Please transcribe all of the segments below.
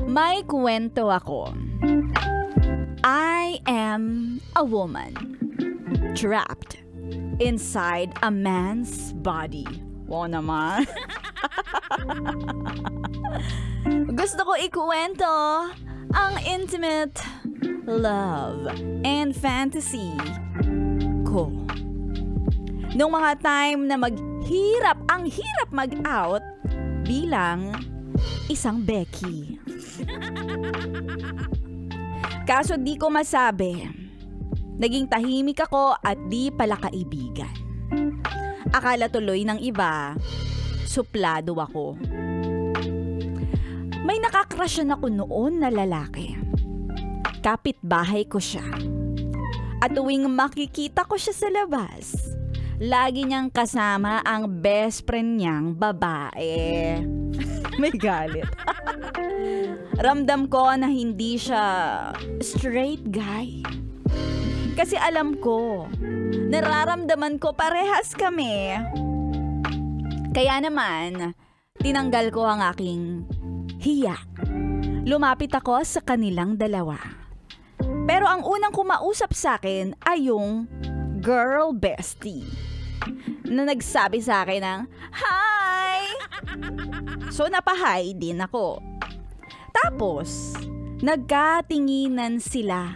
May kwento ako. I am a woman trapped inside a man's body. Wow naman. Gusto ko ikwento ang intimate love and fantasy ko. Nung mga time na ang hirap mag-out bilang isang Becky. Kaso di ko masabi. Naging tahimik ako at di pala kaibigan. Akala tuloy ng iba, suplado ako. May nakakrushan ako noon na lalaki. Kapitbahay ko siya. At tuwing makikita ko siya sa labas, lagi niyang kasama ang best friend niyang babae. May galit. Ramdam ko na hindi siya straight guy. Kasi alam ko, nararamdaman ko parehas kami. Kaya naman, tinanggal ko ang aking hiya. Lumapit ako sa kanilang dalawa. Pero ang unang kumausap sa akin ay yung girl bestie na nagsabi sa akin ng, "Hi!" So napahay din ako. Tapos, nagkatinginan sila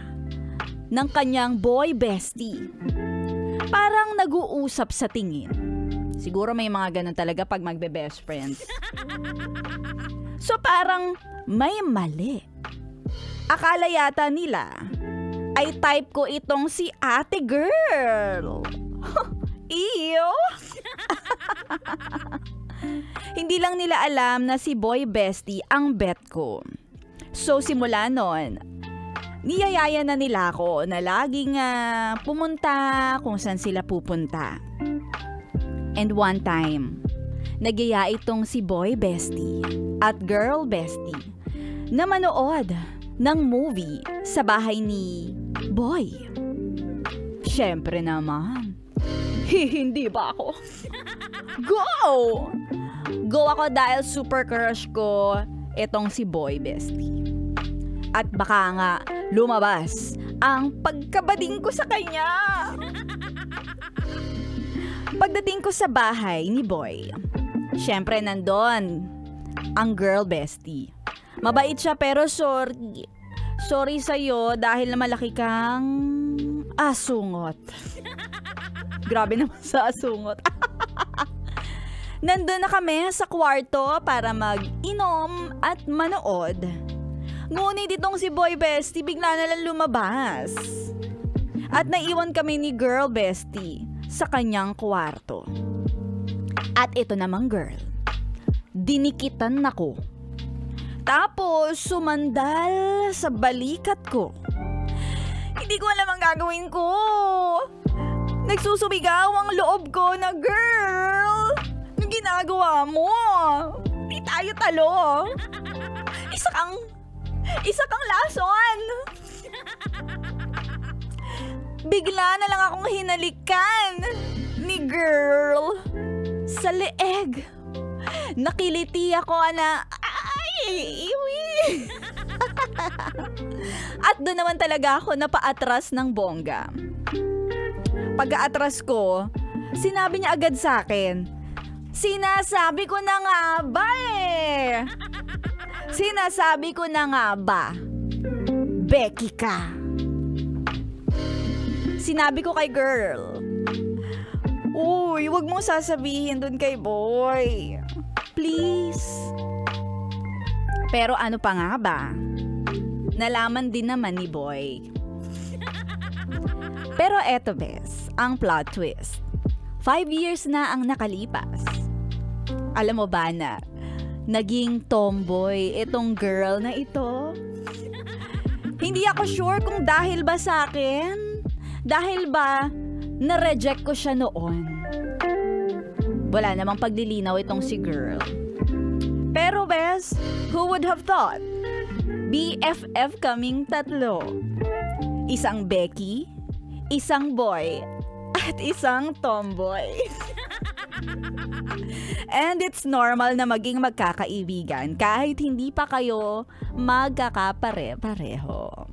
ng kanyang boy bestie. Parang nag-uusap sa tingin. Siguro may mga ganun talaga pag magbe-best friends. So parang may mali. Akala yata nila ay type ko itong si ate girl. Iyo! Hindi lang nila alam na si boy bestie ang bet ko. So simula nun, niyayaya na nila ako na laging pumunta kung saan sila pupunta. And one time, nagyaya itong si boy bestie at girl bestie na manood ng movie sa bahay ni boy. Siyempre naman, hindi ba ako? Go! Go ako dahil super crush ko itong si boy bestie. At baka nga lumabas ang pagkabading ko sa kanya. Pagdating ko sa bahay ni boy, syempre nandun ang girl bestie. Mabait siya pero sorry. Sorry sa'yo dahil malaki kang asungot. Grabe naman sa asungot. Nandun na kami sa kwarto para mag-inom at manood. Ngunit itong si boy bestie bigla na lang lumabas. At naiwan kami ni girl bestie sa kanyang kwarto. At ito namang girl, dinikitan ako. Tapos sumandal sa balikat ko. Hindi ko alam ang gagawin ko. Nagsusumigaw ang loob ko na, "Girl, anong ginagawa mo? Di tayo talo. Isa kang lason." Bigla na lang akong hinalikan ni girl sa leeg. Nakiliti ako na, "Ay, iwi." At doon naman talaga ako napaatras ng bongga. Pag-aatras ko, sinabi niya agad sa akin, "Sinasabi ko na nga ba eh. Sinasabi ko na nga ba, Becky ka." Sinabi ko kay girl, "Uy, wag mong sasabihin dun kay boy. Please." Pero ano pa nga ba? Nalaman din naman ni boy. Pero eto bes, ang plot twist. 5 years na ang nakalipas. Alam mo ba na naging tomboy itong girl na ito? Hindi ako sure kung dahil ba sa akin, dahil ba na-reject ko siya noon. Wala namang paglilinaw itong si girl. Pero bes, who would have thought? BFF kaming tatlo. Isang Becky, isang boy, at isang tomboy. And it's normal na maging magkakaibigan kahit hindi pa kayo magkakapare-pareho.